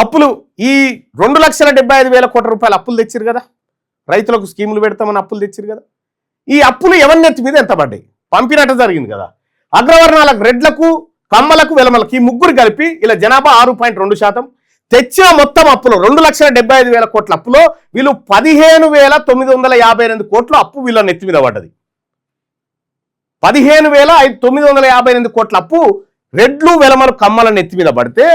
అప్పులు ఈ 2,75,000 కోట్ల రూపాయల అప్పులు తెచ్చిరు కదా, రైతులకు స్కీములు పెడతామని అప్పులు తెచ్చిరు కదా. ఈ అప్పులు ఎవరి నెత్తి మీద ఎంత పడ్డాయి? పంపినట్టు జరిగింది కదా. అగ్రవర్ణాలకు, రెడ్లకు, కమ్మలకు, వెలమలకు ఈ ముగ్గురు కలిపి ఇలా జనాభా 6.2%. తెచ్చిన మొత్తం అప్పులో 2,75,000 కోట్ల అప్పులో వీళ్ళు 15,952 కోట్ల అప్పు వీళ్ళ నెత్తి మీద పడ్డది. 15,952 కోట్ల అప్పు రెడ్లు, వెలమలు, కమ్మల నెత్తి మీద పడితే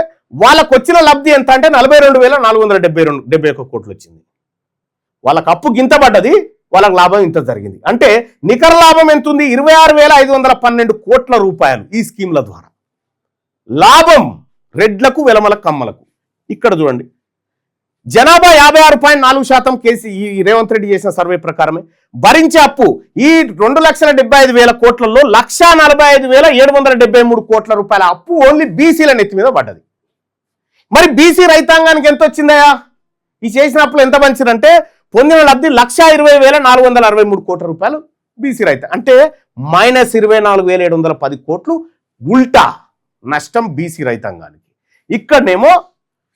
వాళ్ళకు వచ్చిన లబ్ధి ఎంత అంటే 42,471 కోట్లు వచ్చింది. వాళ్ళకు అప్పు గింత పడ్డది, వాళ్ళకి లాభం ఇంత జరిగింది. అంటే నికర లాభం ఎంత ఉంది? 26,512 కోట్ల రూపాయలు ఈ స్కీమ్ల ద్వారా లాభం రెడ్లకు, వెలమలకు, కమ్మలకు. ఇక్కడ చూడండి, జనాభా 56.4% కేసీ ఈ రేవంత్ రెడ్డి చేసిన సర్వే ప్రకారమే. భరించే అప్పు ఈ 2,75,000 కోట్లలో 1,45,773 కోట్ల రూపాయల అప్పు ఓన్లీ బీసీల నెత్తి మీద పడ్డది. మరి బీసీ రైతాంగానికి ఎంత వచ్చిందయా? ఈ చేసిన అప్పులు ఎంత పంచిందంటే పొందిన లబ్ధి 1,20,463 కోట్ల రూపాయలు బీసీ రైతాంగం, అంటే -24,710 కోట్లు ఉల్టా నష్టం బీసీ రైతాంగానికి. ఇక్కడనేమో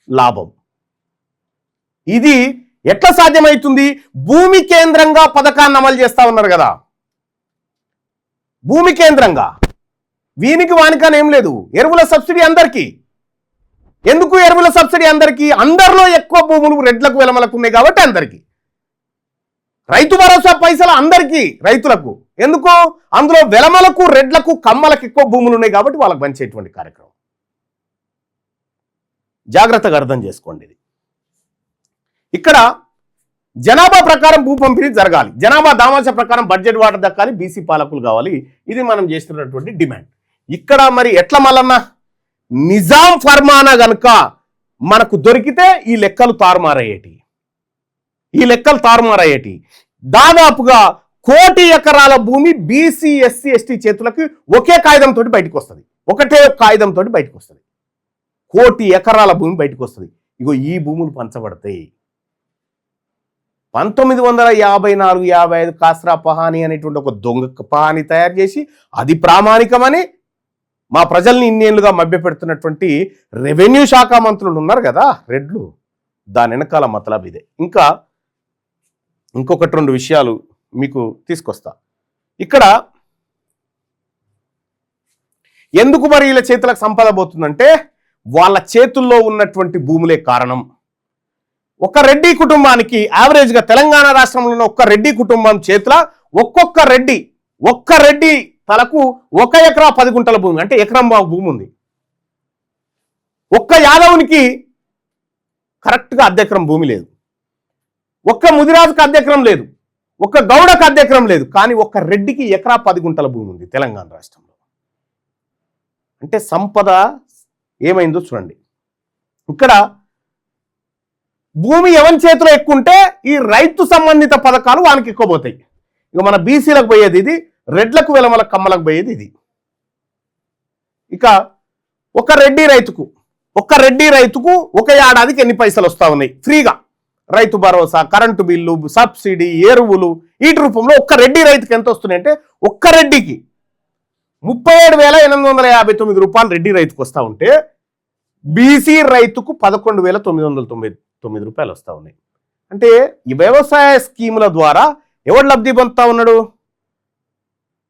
లాభం. ఇది ఎట్లా సాధ్యమవుతుంది? భూమి కేంద్రంగా పథకాన్ని అమలు చేస్తా ఉన్నారు కదా, భూమి కేంద్రంగా. వీనికి వానికని ఏం లేదు. ఎరువుల సబ్సిడీ అందరికీ. ఎందుకు ఎరువుల సబ్సిడీ అందరికీ? అందరిలో ఎక్కువ భూములు రెడ్లకు, వెలమలకు ఉన్నాయి కాబట్టి అందరికీ. రైతు భరోసా పైసలు అందరికీ రైతులకు. ఎందుకు? అందులో వెలమలకు, రెడ్లకు, కమ్మలకు ఎక్కువ భూములు ఉన్నాయి కాబట్టి వాళ్ళకి పంచేటువంటి కార్యక్రమం. జాగ్రత్తగా అర్థం చేసుకోండి. ఇది ఇక్కడ జనాభా ప్రకారం భూ పంపిణీ జరగాలి, జనాభా దామాషా ప్రకారం బడ్జెట్ వాటర్ దక్కాలి, బీసీ పాలకులు కావాలి. ఇది మనం చేస్తున్నటువంటి డిమాండ్. ఇక్కడ మరి ఎట్లా మళ్ళన్నా నిజాం ఫర్మానా గనుక మనకు దొరికితే ఈ లెక్కలు తారుమారయ్యేటి. దాదాపుగా 1 కోటి ఎకరాల భూమి బీసీ, ఎస్సీ, ఎస్టీ చేతులకి ఒకే కాగితంతో బయటకు వస్తుంది. ఒకటే కాగితంతో బయటకు వస్తుంది. 1 కోటి ఎకరాల భూమి బయటకు వస్తుంది. ఇగో ఈ భూములు పంచబడతాయి. 1954-55 కాస్రా పహానీ అనేటువంటి ఒక దొంగ పహానీ తయారు చేసి అది ప్రామాణికమని మా ప్రజల్ని ఇన్నేళ్లుగా మభ్యపెడుతున్నటువంటి రెవెన్యూ శాఖ మంత్రులు ఉన్నారు కదా రెడ్లు, దాని వెనకాల మతలబ్ ఇదే. ఇంకా ఇంకొకటి 2 విషయాలు మీకు తీసుకొస్తా. ఇక్కడ ఎందుకు మరి వీళ్ళ చేతులకు సంపద పోతుందంటే వాళ్ళ చేతుల్లో ఉన్నటువంటి భూములే కారణం. ఒక రెడ్డి కుటుంబానికి యావరేజ్గా తెలంగాణ రాష్ట్రంలో ఉన్న ఒక్క రెడ్డి కుటుంబం చేతుల ఒక్క రెడ్డి తలకు 1 ఎకరా 10 గుంటల భూమి, అంటే ఎకరం భూమి ఉంది. ఒక్క యాదవునికి కరెక్ట్గా అర్ధెకరం భూమి లేదు, ఒక్క ముదిరాజుకు అర్ధెకరం లేదు, ఒక్క గౌడకు అర్ధెకరం లేదు. కానీ ఒక్క రెడ్డికి 1 ఎకరా 10 గుంటల భూమి ఉంది తెలంగాణ రాష్ట్రంలో. అంటే సంపద ఏమైందో చూడండి. ఇక్కడ భూమి ఎవరి చేతిలో ఎక్కువ ఉంటే ఈ రైతు సంబంధిత పథకాలు వానికి ఎక్కువ పోతాయి. ఇక మన బీసీలకు పోయేది ఇది, రెడ్లకు, వెలమలకు, కమ్మలకు పోయేది ఇది. ఇక ఒక రెడ్డి రైతుకు ఒక ఏడాదికి ఎన్ని పైసలు వస్తూ ఉన్నాయి ఫ్రీగా? Rythu Bharosa, current bill, subsidy, ఎరువులు, వీటి రూపంలో ఒక్క రెడ్డి రైతుకి ఎంత వస్తున్నాయి అంటే ఒక్క రెడ్డికి 37,859 రూపాయలు రెడ్డి రైతుకు వస్తూ ఉంటే బీసీ రైతుకు 11,999 రూపాయలు వస్తూ ఉన్నాయి. అంటే ఈ వ్యవసాయ స్కీముల ద్వారా ఎవరు లబ్ధి పొందుతా ఉన్నాడు?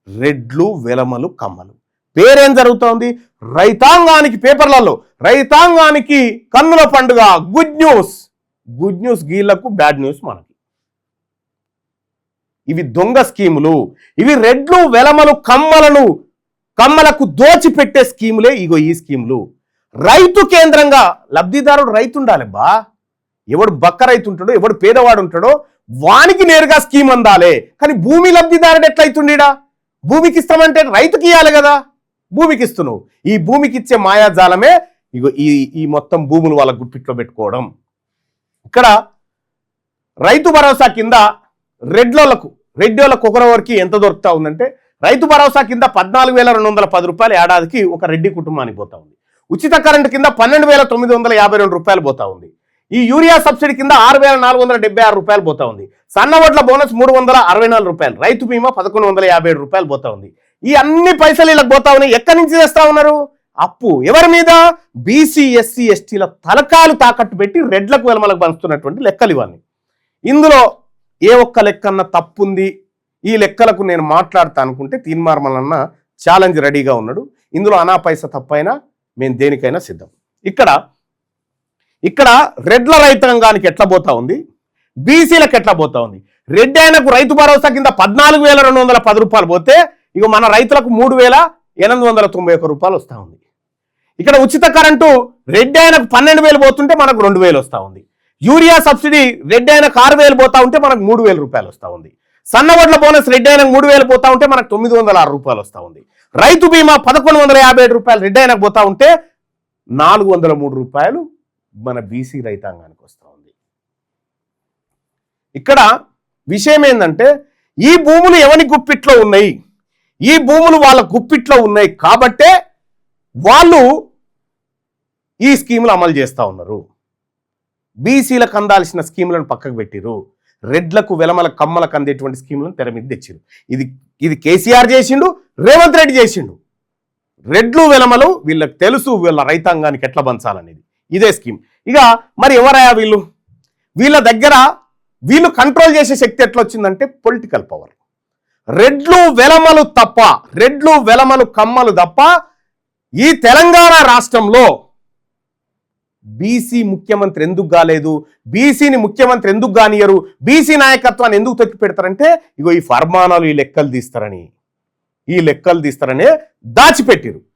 రెడ్లు, వెలమలు, కమ్మలు. పేరేం జరుగుతోంది? రైతాంగానికి, పేపర్లలో రైతాంగానికి కన్నుల పండుగ, గుడ్ న్యూస్ గీళ్లకు, బ్యాడ్ న్యూస్ మనకి. ఇవి దొంగ స్కీములు. ఇవి రెడ్లు, వెలమలు, కమ్మలకు దోచిపెట్టే స్కీములే. ఇగో ఈ స్కీములు రైతు కేంద్రంగా. లబ్ధిదారుడు రైతు ఉండాలి బా. ఎవడు బక్క రైతు ఉంటాడో, ఎవడు పేదవాడు ఉంటాడో వానికి నేరుగా స్కీమ్ అందాలే. కానీ భూమి లబ్ధిదారుడు ఎట్లయితుండీడా? భూమికి ఇస్తామంటే రైతుకి ఇవ్వాలి కదా, భూమికి ఇస్తున్నావు. ఈ భూమికి ఇచ్చే మాయాజాలమే ఇగో ఈ మొత్తం భూములు వాళ్ళ గుప్పిట్లో పెట్టుకోవడం. ఇక్కడ రైతు భరోసా కింద రెడ్డోళ్ళకు ఒకరికి ఎంత దొరుకుతా ఉందంటే రైతు భరోసా కింద 14,210 రూపాయలు ఏడాదికి ఒక రెడ్డి కుటుంబానికి పోతా ఉంది. ఉచిత కరెంటు కింద 12,952 రూపాయలు పోతా ఉంది. ఈ యూరియా సబ్సిడీ కింద 6,476 రూపాయలు పోతా ఉంది. సన్న ఓట్ల బోనస్ 364 రూపాయలు, రైతు బీమా 1,157 రూపాయలు పోతా ఉంది. ఈ అన్ని పైసలు వీళ్ళకి పోతా ఉన్నాయి. ఎక్కడి నుంచి తెస్తా ఉన్నారు? అప్పు ఎవరి మీద? బీసీ ఎస్సీ ఎస్టీల తలకాయలు తాకట్టు పెట్టి రెడ్లకు వెలమలకు పంచుతున్నటువంటి లెక్కలు ఇవన్నీ. ఇందులో ఏ ఒక్క లెక్కన్న తప్పుంది, ఈ లెక్కలకు నేను మాట్లాడతా అనుకుంటే తీన్మార్మలన్న ఛాలెంజ్ రెడీగా ఉన్నాడు. ఇందులో అనా పైసా తప్పైనా మేము దేనికైనా సిద్ధం. ఇక్కడ రెడ్ల రైతాంగానికి ఎట్లా పోతా ఉంది, బీసీలకు ఎట్లా పోతా ఉంది. రెడ్డి ఆయనకు రైతు భరోసా కింద 14,210 రూపాయలు పోతే ఇక మన రైతులకు 3,891 రూపాయలు వస్తూ ఉంది. ఇక్కడ ఉచిత కరెంటు రెడ్డి ఆయనకు 12,000 పోతుంటే మనకు 2,000 వస్తూ ఉంది. యూరియా సబ్సిడీ రెడ్డి ఆయనకు 6,000 పోతా ఉంటే మనకు 3,000 రూపాయలు వస్తూ ఉంది. సన్నవడ్ల బోనస్ రెడ్డి ఆయనకు 3,000 పోతా ఉంటే మనకు 906 రూపాయలు వస్తూ ఉంది. రైతు బీమా 1,157 రూపాయలు రెడ్డి ఆయనకు పోతా ఉంటే 403 రూపాయలు మన బీసీ రైతాంగానికి వస్తూ ఉంది. ఇక్కడ విషయం ఏంటంటే ఈ భూములు ఎవరి గుప్పిట్లో ఉన్నాయి, ఈ భూములు వాళ్ళ గుప్పిట్లో ఉన్నాయి కాబట్టే వాళ్ళు ఈ స్కీములు అమలు చేస్తూ ఉన్నారు. బీసీలకు అందాల్సిన స్కీములను పక్కకు పెట్టిరు, రెడ్లకు వెలమల కమ్మలకు అందేటువంటి స్కీములను తెర మీద తెచ్చిరు. ఇది కేసీఆర్ చేసిండు, రేవంత్ రెడ్డి చేసిండు. రెడ్లు వెలమలు వీళ్ళకి తెలుసు వీళ్ళ రైతాంగానికి ఎట్లా పంచాలనేది. ఇదే స్కీమ్. ఇక మరి ఎవరయ్యా వీళ్ళు? వీళ్ళ దగ్గర వీళ్ళు కంట్రోల్ చేసే శక్తి ఎట్లా వచ్చిందంటే పొలిటికల్ పవర్. రెడ్లు వెలమలు తప్ప, రెడ్లు వెలమలు కమ్మలు తప్ప ఈ తెలంగాణ రాష్ట్రంలో బీసీ ముఖ్యమంత్రి ఎందుకు కాలేదు, బీసీని ముఖ్యమంత్రి ఎందుకు కానియరు, బీసీ నాయకత్వాన్ని ఎందుకు తొక్కి పెడతారంటే ఇగో ఈ ఫర్మానాలు ఈ లెక్కలు తీస్తారనే దాచిపెట్టిరు.